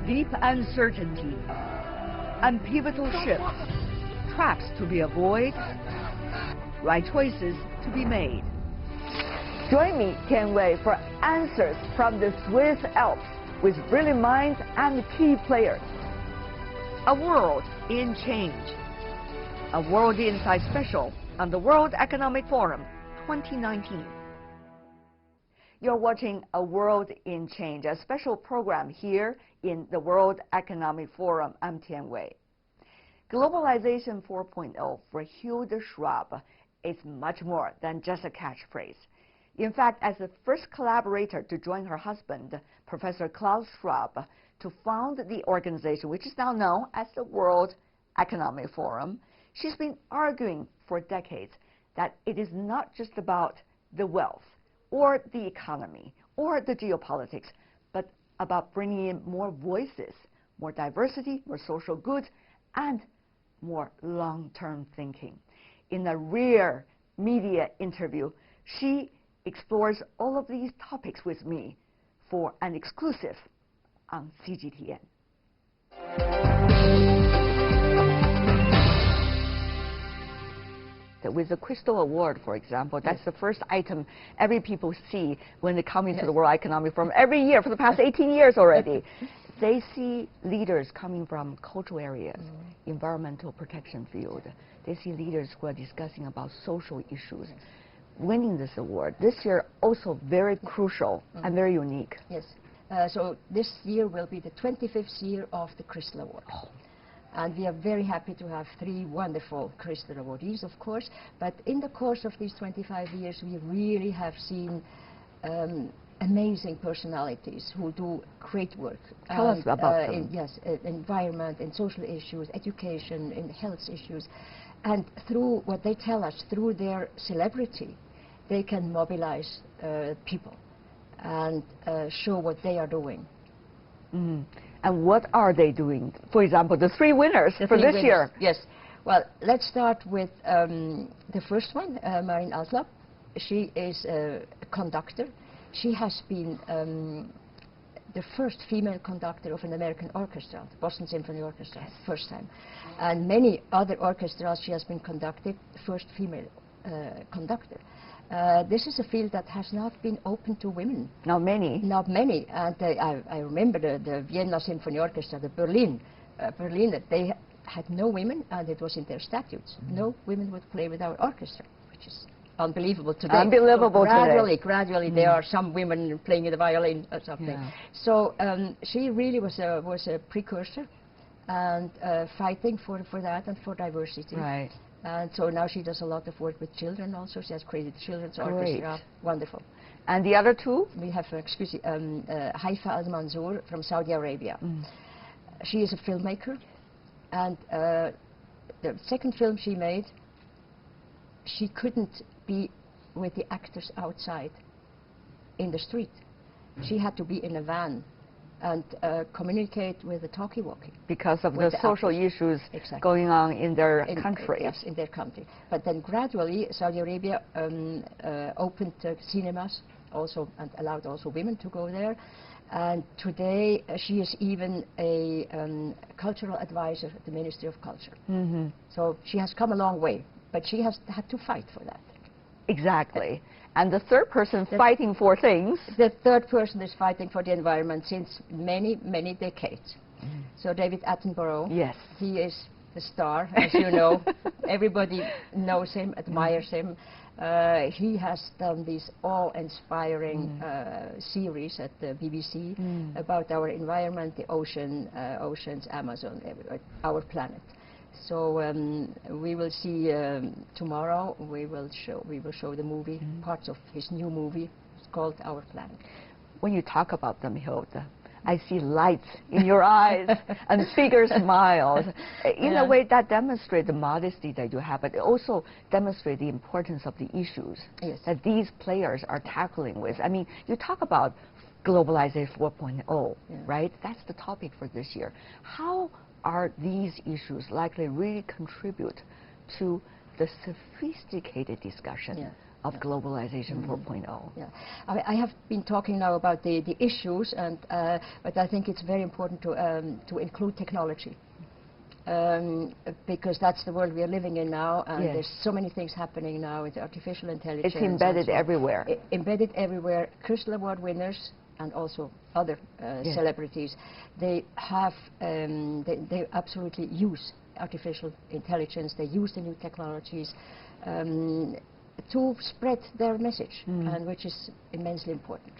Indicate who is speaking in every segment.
Speaker 1: deep uncertainty, and pivotal shifts, traps to be avoided, right choices to be made. Join me, Tian Wei, for answers from the Swiss Alps with brilliant minds and key players. A World in Change. A World Insight Special on the World Economic Forum 2019. You're watching A World in Change, a special program here in the World Economic Forum. I'm Tian Wei. Globalization 4.0 for Hilde Schwab is much more than just a catchphrase. In fact, as the first collaborator to join her husband, Professor Klaus Schwab, to found the organization, which is now known as the World Economic Forum, she's been arguing for decades that it is not just about the wealth or the economy or the geopolitics, but about bringing in more voices, more diversity, more social goods, and more long-term thinking. In a rare media interview, she explores all of these topics with me for an exclusive on CGTN. With the Crystal Award, for example, that's the first item every people see when they come into the World Economic Forum every year for the past 18 years already. They see leaders coming from cultural areas, environmental protection field. They see leaders who are discussing about social issues. Winning this award this year also very crucial and very unique.
Speaker 2: Yes. So this year will be the 25th year of the Crystal Award. And we are very happy to have 3 wonderful Crystal awardees, of course. But in the course of these 25 years, we really have seen amazing personalities who do great work.
Speaker 1: Tell us about them.
Speaker 2: Environment, and social issues, education, and health issues. And through what they tell us, through their celebrity, they can mobilize people and show what they are doing.
Speaker 1: And what are they doing? For example, the 3 winners for this year.
Speaker 2: Yes. Well, let's start with the first one, Marin Aslap. She is a conductor. She has been the first female conductor of an American orchestra, the Boston Symphony Orchestra, first time. And many other orchestras she has been conducted, first female conductor. This is a field that has not been open to women.
Speaker 1: Not many.
Speaker 2: Not many. And I remember the Vienna Symphony Orchestra, the Berlin, that they had no women, and it was in their statutes. No women would play with our orchestra, which is unbelievable today.
Speaker 1: Unbelievable
Speaker 2: today.
Speaker 1: Gradually,
Speaker 2: there are some women playing the violin or something. Yeah. So she really was a precursor and fighting for that and for diversity.
Speaker 1: Right.
Speaker 2: And so now she does a lot of work with children also. She has created children's orchestra. Wonderful.
Speaker 1: And the other 2?
Speaker 2: We have, Haifa Al-Mansour from Saudi Arabia. She is a filmmaker. And the second film she made, she couldn't be with the actors outside in the street. She had to be in a van and communicate with the talkie-walkie.
Speaker 1: Because of the social issues going on in their country.
Speaker 2: Yes, in their country. But then gradually, Saudi Arabia opened cinemas also and allowed also women to go there. And today, she is even a cultural advisor at the Ministry of Culture. So she has come a long way, but she has had to fight for that.
Speaker 1: Exactly. And the third person fighting for things?
Speaker 2: The third person is fighting for the environment since many, many decades. So David Attenborough,
Speaker 1: yes,
Speaker 2: he is the star, as you know. Everybody knows him, admires him. He has done this awe-inspiring series at the BBC about our environment, the oceans, Amazon, our planet. So we will see tomorrow. We will show the movie, parts of his new movie. It's called Our Planet.
Speaker 1: When you talk about them, Hilde, I see lights in your eyes and bigger smiles. In a way, that demonstrates the modesty that you have, but it also demonstrates the importance of the issues that these players are tackling with. I mean, you talk about Globalization 4.0, right? That's the topic for this year. How are these issues likely really contribute to the sophisticated discussion of Globalization 4.0?
Speaker 2: Yeah, I have been talking now about the issues, and but I think it's very important to include technology. Because that's the world we are living in now, and
Speaker 1: yes.
Speaker 2: there's so many things happening now with artificial intelligence.
Speaker 1: It's embedded everywhere.
Speaker 2: Embedded everywhere. Crystal Award winners and also other yes. celebrities, they have, they absolutely use artificial intelligence. They use the new technologies to spread their message, and which is immensely important.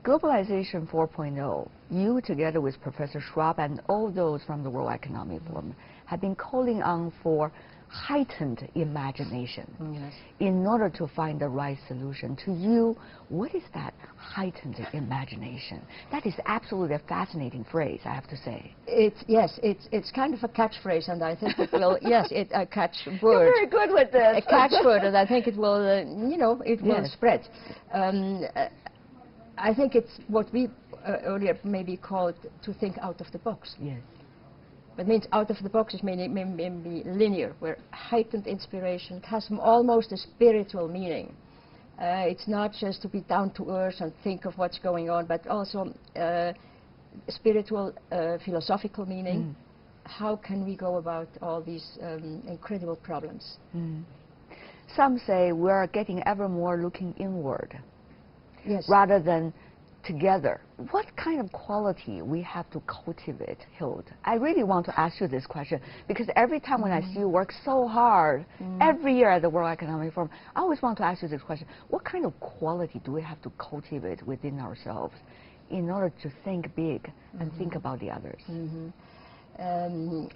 Speaker 1: Globalization 4.0, you together with Professor Schwab and all those from the World Economic Forum have been calling on for heightened imagination
Speaker 2: yes.
Speaker 1: in order to find the right solution. To you, what is that heightened imagination? That is absolutely a fascinating phrase, I have to say.
Speaker 2: Yes, it's kind of a catchphrase, and I think it will, yes, a catchword.
Speaker 1: You're very good with this.
Speaker 2: A catchword, and I think it will, you know, it will
Speaker 1: yes.
Speaker 2: spread. I think it's what we earlier maybe called to think out of the box.
Speaker 1: Yes.
Speaker 2: It means out of the box is maybe linear, where heightened inspiration has almost a spiritual meaning. It's not just to be down to earth and think of what's going on, but also spiritual, philosophical meaning. How can we go about all these incredible problems?
Speaker 1: Some say we're getting ever more looking inward.
Speaker 2: Yes.
Speaker 1: Rather than together. What kind of quality we have to cultivate, Hilde? I really want to ask you this question, because every time when I see you work so hard, every year at the World Economic Forum, I always want to ask you this question. What kind of quality do we have to cultivate within ourselves in order to think big and think about the others?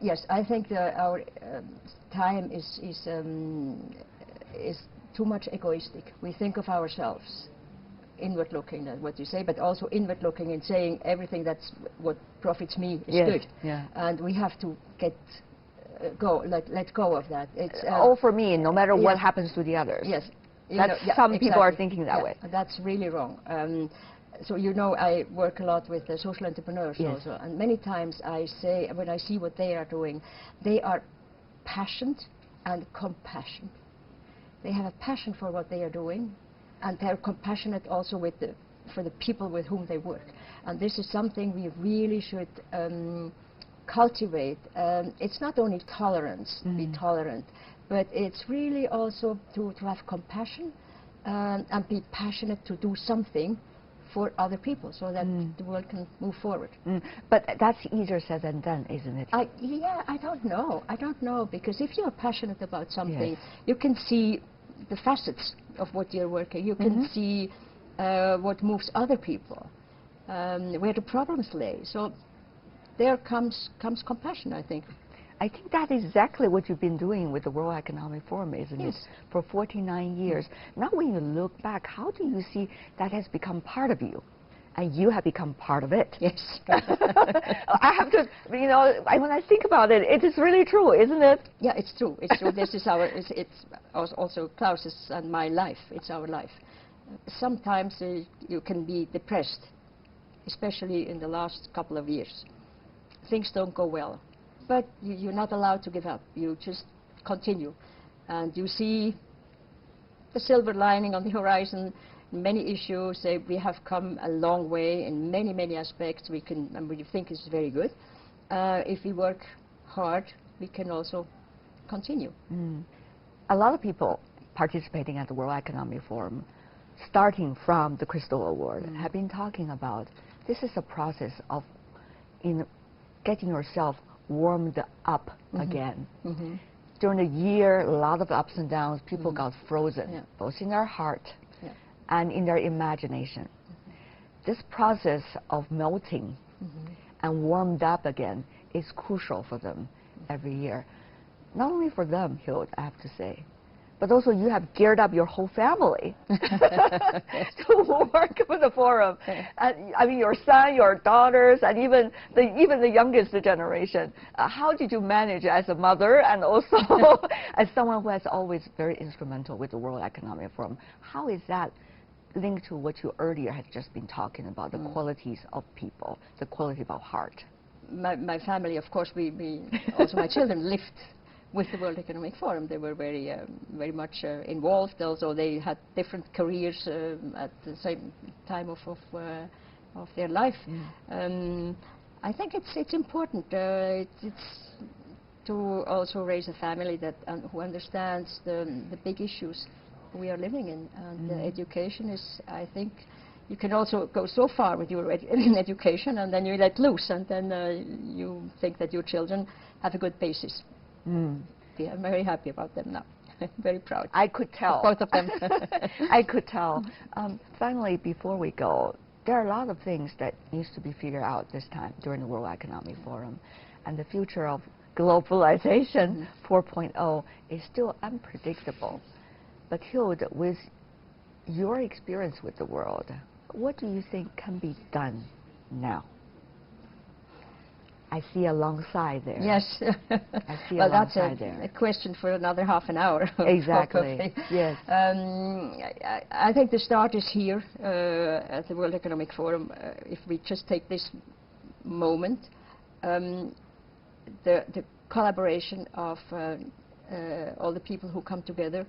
Speaker 2: Yes, I think our time is too much egoistic. We think of ourselves. Inward looking, what you say, but also inward looking and saying everything that's what profits me is
Speaker 1: yes,
Speaker 2: good.
Speaker 1: Yeah.
Speaker 2: And we have to let go of that. It's
Speaker 1: all for me, no matter
Speaker 2: yes.
Speaker 1: what happens to the others.
Speaker 2: Yes.
Speaker 1: That's
Speaker 2: yeah,
Speaker 1: some
Speaker 2: exactly.
Speaker 1: people are thinking that way.
Speaker 2: That's really wrong. So you know, I work a lot with the social entrepreneurs
Speaker 1: yes.
Speaker 2: also, and many times I say, when I see what they are doing, they are passionate and compassionate. They have a passion for what they are doing, and they're compassionate also for the people with whom they work. And this is something we really should cultivate. It's not only tolerance, be tolerant, but it's really also to have compassion and be passionate to do something for other people so that the world can move forward.
Speaker 1: But that's easier said than done, isn't it?
Speaker 2: Yeah, I don't know, because if you're passionate about something,
Speaker 1: yes.
Speaker 2: you can see the facets of what you're working. You can see what moves other people, where the problems lay. So there comes compassion, I think.
Speaker 1: I think that is exactly what you've been doing with the World Economic Forum, isn't
Speaker 2: yes.
Speaker 1: it? For 49 years. Now when you look back, how do you see that has become part of you? And you have become part of it.
Speaker 2: Yes.
Speaker 1: I have to, you know, when I think about it, it is really true, isn't it?
Speaker 2: Yeah, it's true. It's true. This is it's also Klaus's and my life. It's our life. Sometimes you can be depressed, especially in the last couple of years. Things don't go well. But you're not allowed to give up. You just continue. And you see the silver lining on the horizon. Many issues, we have come a long way in many, many aspects. We can, and we think is very good. If we work hard, we can also continue.
Speaker 1: A lot of people participating at the World Economic Forum, starting from the Crystal Award, have been talking about this is a process of getting yourself warmed up again. During the year, a lot of ups and downs, people got frozen, both in their heart and in their imagination. This process of melting and warmed up again is crucial for them every year. Not only for them, Hilde, I have to say, but also you have geared up your whole family to work with the forum. And, I mean, your son, your daughters, and even the youngest generation. How did you manage as a mother and also as someone who has always very instrumental with the World Economic Forum? How is that linked to what you earlier had just been talking about, the qualities of people, the quality of our heart?
Speaker 2: My family, of course, we also my children lift with the World Economic Forum. They were very much involved. Also, they had different careers at the same time of their life. I think it's important. It's to also raise a family that who understands the big issues we are living in, and education is, I think, you can also go so far with your education, and then you let loose, and then you think that your children have a good basis. Yeah, I'm very happy about them now. Very proud.
Speaker 1: I could tell.
Speaker 2: Both of them.
Speaker 1: I could tell. Finally, before we go, there are a lot of things that needs to be figured out this time during the World Economic Forum, and the future of globalization 4.0 is still unpredictable. But Hilde, with your experience with the world, what do you think can be done now? I see a long sigh there.
Speaker 2: Yes.
Speaker 1: I see
Speaker 2: well,
Speaker 1: a long
Speaker 2: that's
Speaker 1: sigh there.
Speaker 2: A question for another half an hour.
Speaker 1: Exactly. Yes.
Speaker 2: I think the start is here at the World Economic Forum. If we just take this moment, the collaboration of all the people who come together,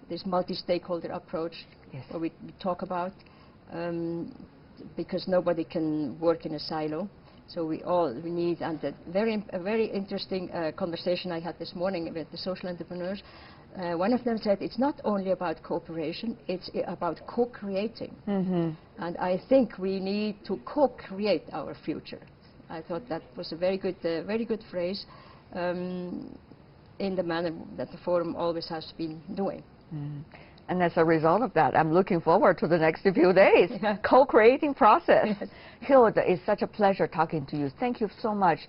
Speaker 2: this multi-stakeholder approach, where we talk about, because nobody can work in a silo. So we need, and a very interesting conversation I had this morning with the social entrepreneurs. One of them said it's not only about cooperation, it's about co-creating. And I think we need to co-create our future. I thought that was a very good phrase, in the manner that the forum always has been doing.
Speaker 1: And as a result of that, I'm looking forward to the next few days. Co-creating process. Hilde, it's such a pleasure talking to you. Thank you so much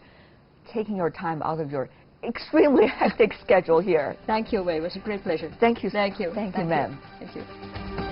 Speaker 1: taking your time out of your extremely hectic schedule here.
Speaker 2: Thank you, Wei. It was a great pleasure.
Speaker 1: Thank you.
Speaker 2: Thank you.
Speaker 1: Thank you, ma'am.
Speaker 2: Thank you.